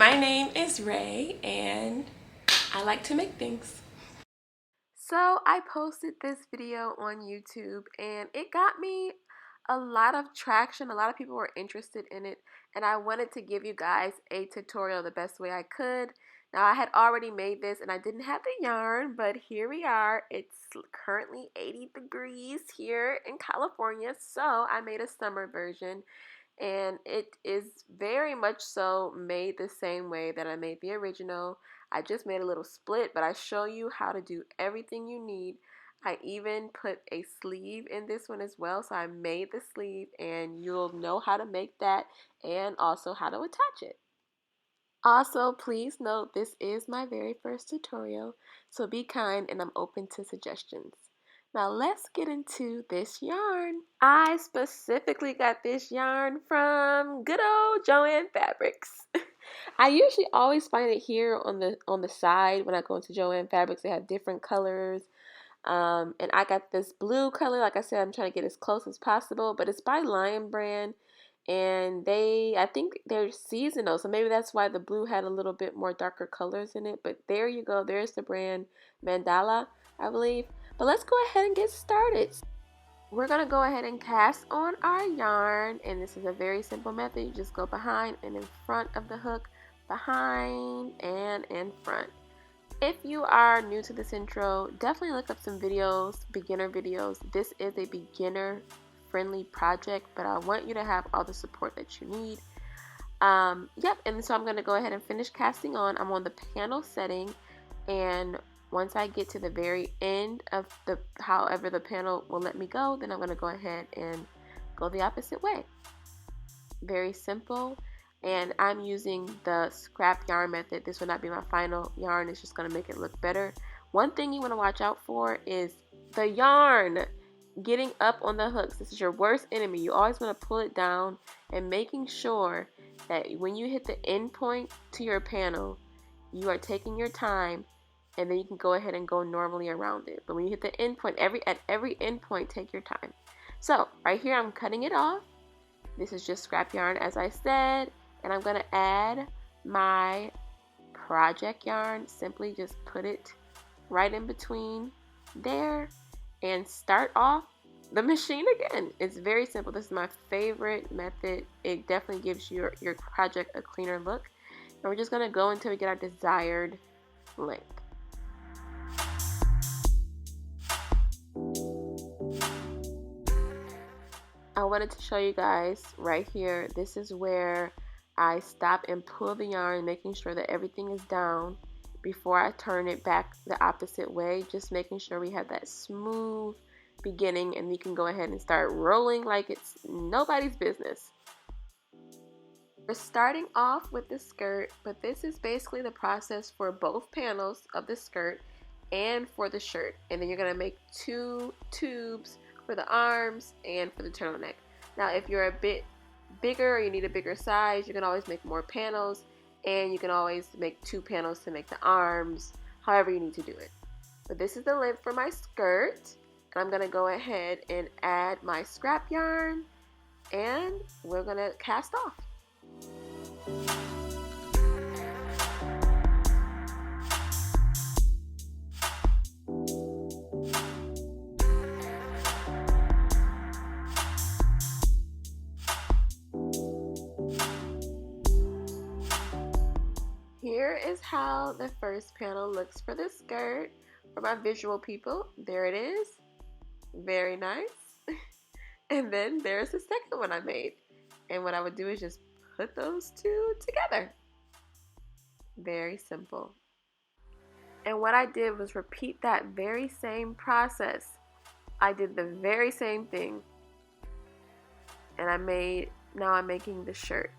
My name is Ray and I like to make things. So I posted this video on YouTube and it got me a lot of traction. A lot of people were interested in it and I wanted to give you guys a tutorial the best way I could. Now I had already made this and I didn't have the yarn, but here we are. It's currently 80 degrees here in California, so I made a summer version. And it is very much so made the same way that I made the original. I just made a little split, but I show you how to do everything you need. I even put a sleeve in this one as well, so I made the sleeve and you'll know how to make that and also how to attach it. Also, please note this is my very first tutorial, so be kind and I'm open to suggestions. Now let's get into this yarn. I specifically got this yarn from good old Joann Fabrics. I usually always find it here on the side when I go into Joann Fabrics. They have different colors. And I got this blue color. Like I said, I'm trying to get as close as possible, but it's by Lion Brand. And I think they're seasonal, so maybe that's why the blue had a little bit more darker colors in it. But there you go. There's the brand Mandala, I believe. But let's go ahead and get started. We're going to go ahead and cast on our yarn, and this is a very simple method. You just go behind and in front of the hook, behind and in front. If you are new to the Sentro, definitely look up some videos, beginner videos. This is a beginner friendly project, but I want you to have all the support that you need. Yep, and so I'm going to go ahead and finish casting on. I'm on the panel setting, and once I get to the very end of however the panel will let me go, then I'm going to go ahead and go the opposite way. Very simple. And I'm using the scrap yarn method. This will not be my final yarn. It's just going to make it look better. One thing you want to watch out for is the yarn getting up on the hooks. This is your worst enemy. You always want to pull it down and making sure that when you hit the end point to your panel, you are taking your time, and then you can go ahead and go normally around it. But when you hit the end point, at every end point, take your time. So right here, I'm cutting it off. This is just scrap yarn, as I said. And I'm going to add my project yarn. Simply just put it right in between there and start off the machine again. It's very simple. This is my favorite method. It definitely gives your project a cleaner look. And we're just going to go until we get our desired length. I wanted to show you guys right here. This is where I stop and pull the yarn, making sure that everything is down before I turn it back the opposite way, just making sure we have that smooth beginning, and you can go ahead and start rolling like it's nobody's business. We're starting off with the skirt, but this is basically the process for both panels of the skirt and for the shirt. And then you're going to make 2 tubes for the arms and for the turtleneck. Now if you're a bit bigger or you need a bigger size, you can always make more panels, and you can always make 2 panels to make the arms, however you need to do it. But this is the length for my skirt, and I'm going to go ahead and add my scrap yarn, and we're going to cast off. Here is how the first panel looks for the skirt. For my visual people, there it is. Very nice. And then there's the second one I made. And what I would do is just put those 2 together. Very simple. And what I did was repeat that very same process. I did the very same thing. And now I'm making the shirt.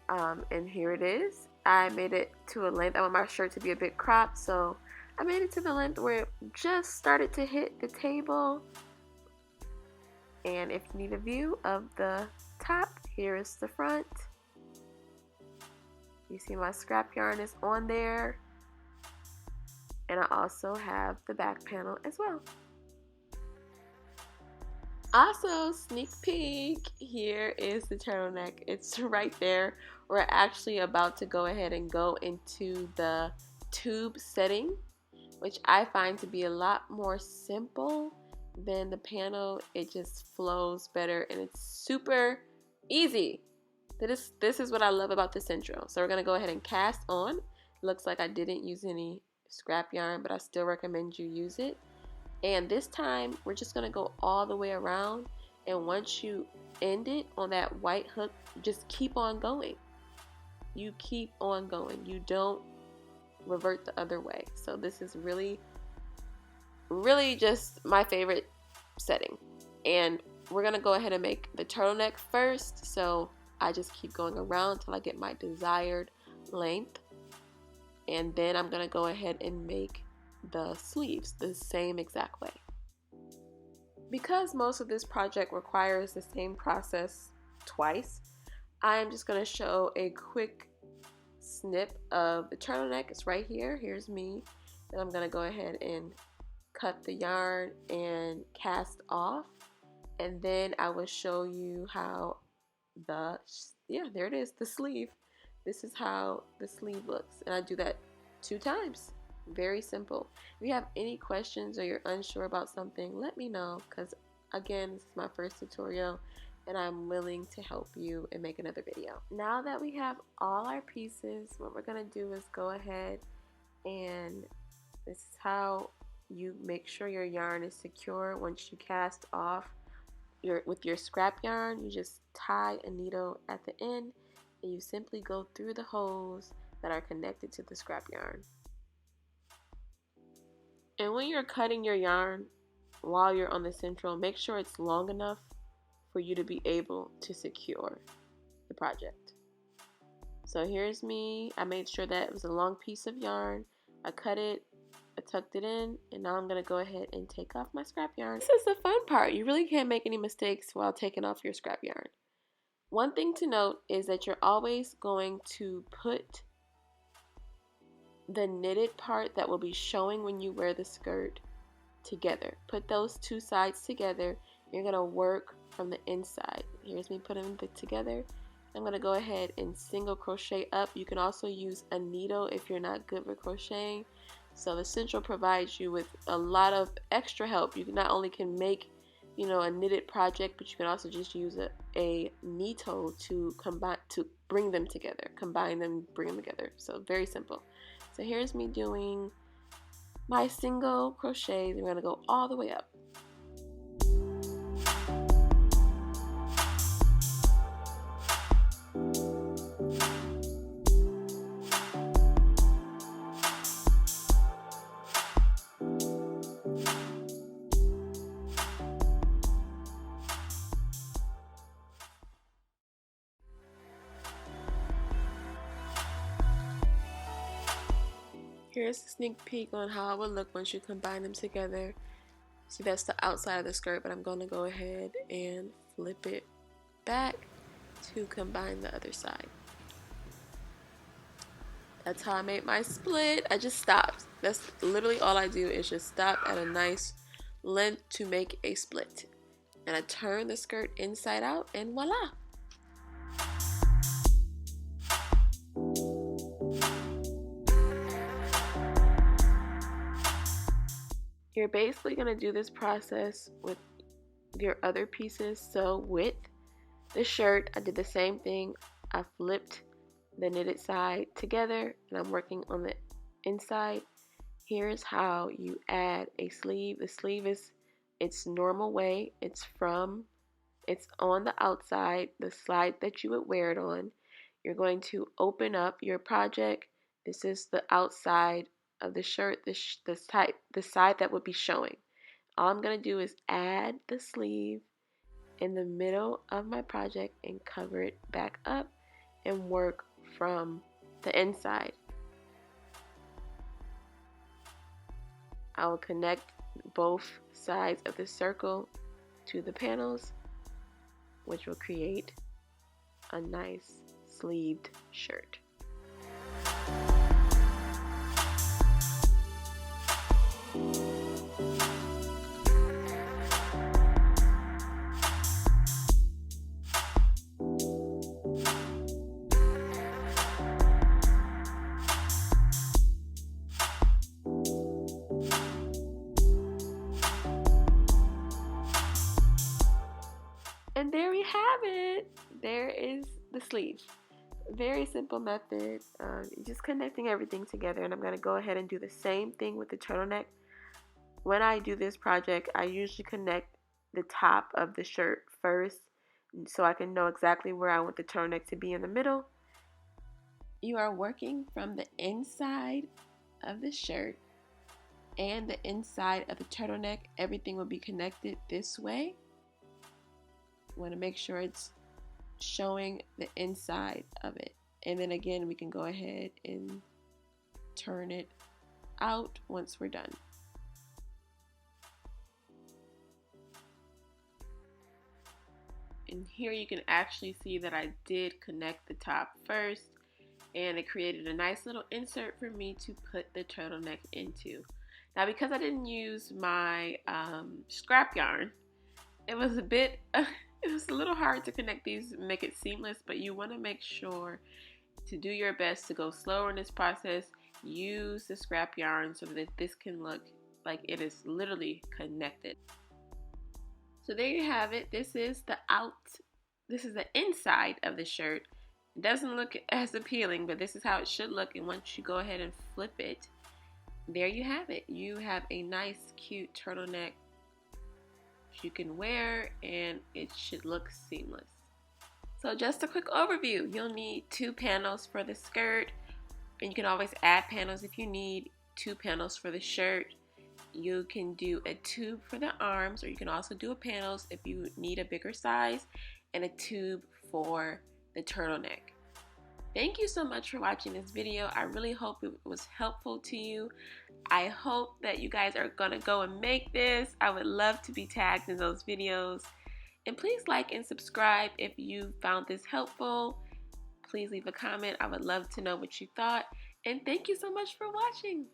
And here it is. I made it to a length. I want my shirt to be a bit cropped, so I made it to the length where it just started to hit the table. And if you need a view of the top, here is the front. You see my scrap yarn is on there. And I also have the back panel as well. Also, sneak peek, here is the turtleneck. It's right there. We're actually about to go ahead and go into the tube setting, which I find to be a lot more simple than the panel. It just flows better and it's super easy. This is what I love about the Sentro. So we're going to go ahead and cast on. Looks like I didn't use any scrap yarn, but I still recommend you use it. And this time we're just going to go all the way around, and once you end it on that white hook, you just keep on going. You keep on going. You don't revert the other way. So this is really just my favorite setting. And we're going to go ahead and make the turtleneck first. So I just keep going around till I get my desired length. And then I'm going to go ahead and make the sleeves the same exact way. Because most of this project requires the same process twice, I'm just going to show a quick snip of the turtleneck. It's right here. Here's me. And I'm going to go ahead and cut the yarn and cast off. And then I will show you how there it is, the sleeve. This is how the sleeve looks. And I do that 2 times. Very simple. If you have any questions or you're unsure about something, let me know, because again, this is my first tutorial and I'm willing to help you and make another video. Now that we have all our pieces, what we're going to do is go ahead, and this is how you make sure your yarn is secure. Once you cast off with your scrap yarn, you just tie a needle at the end and you simply go through the holes that are connected to the scrap yarn. And when you're cutting your yarn while you're on the Sentro, make sure it's long enough for you to be able to secure the project. So here's me. I made sure that it was a long piece of yarn. I cut it, I tucked it in, and now I'm going to go ahead and take off my scrap yarn. This is the fun part. You really can't make any mistakes while taking off your scrap yarn. One thing to note is that you're always going to put the knitted part that will be showing when you wear the skirt together. Put those 2 sides together. You're going to work from the inside. Here's me putting them together. I'm going to go ahead and single crochet up. You can also use a needle if you're not good with crocheting. So the Sentro provides you with a lot of extra help. You not only can make, a knitted project, but you can also just use a needle to bring them together. Combine them, bring them together. So very simple. So here's me doing my single crochets. We're going to go all the way up. Here's a sneak peek on how it would look once you combine them together. See, that's the outside of the skirt, but I'm going to go ahead and flip it back to combine the other side. That's how I made my split. I just stopped. That's literally all I do, is just stop at a nice length to make a split. And I turn the skirt inside out, and voila! You're basically going to do this process with your other pieces. So with the shirt, I did the same thing. I flipped the knitted side together and I'm working on the inside. Here's how you add a sleeve. The sleeve is its normal way. It's on the outside, the side that you would wear it on. You're going to open up your project. This is the outside of the shirt, the side that would be showing. All I'm going to do is add the sleeve in the middle of my project and cover it back up and work from the inside. I will connect both sides of the circle to the panels, which will create a nice sleeved shirt. there is the sleeve. Very simple method, just connecting everything together. And I'm going to go ahead and do the same thing with the turtleneck. When I do this project, I usually connect the top of the shirt first so I can know exactly where I want the turtleneck to be in the middle. You are working from the inside of the shirt and the inside of the turtleneck. Everything will be connected this way. Want to make sure it's showing the inside of it. And then again, we can go ahead and turn it out once we're done. And here you can actually see that I did connect the top first, and it created a nice little insert for me to put the turtleneck into. Now, because I didn't use my scrap yarn, it was a little hard to connect these and make it seamless, but you want to make sure to do your best to go slower in this process. Use the scrap yarn so that this can look like it is literally connected. So there you have it. This is the inside of the shirt. It doesn't look as appealing, but this is how it should look. And once you go ahead and flip it, there you have it. You have a nice, cute turtleneck you can wear, and it should look seamless. So just a quick overview. You'll need 2 panels for the skirt, and you can always add panels if you need. 2 panels for the shirt. You can do a tube for the arms, or you can also do a panels if you need a bigger size, and a tube for the turtleneck. Thank you so much for watching this video. I really hope it was helpful to you. I hope that you guys are gonna go and make this. I would love to be tagged in those videos. And please like and subscribe if you found this helpful. Please leave a comment. I would love to know what you thought. And thank you so much for watching.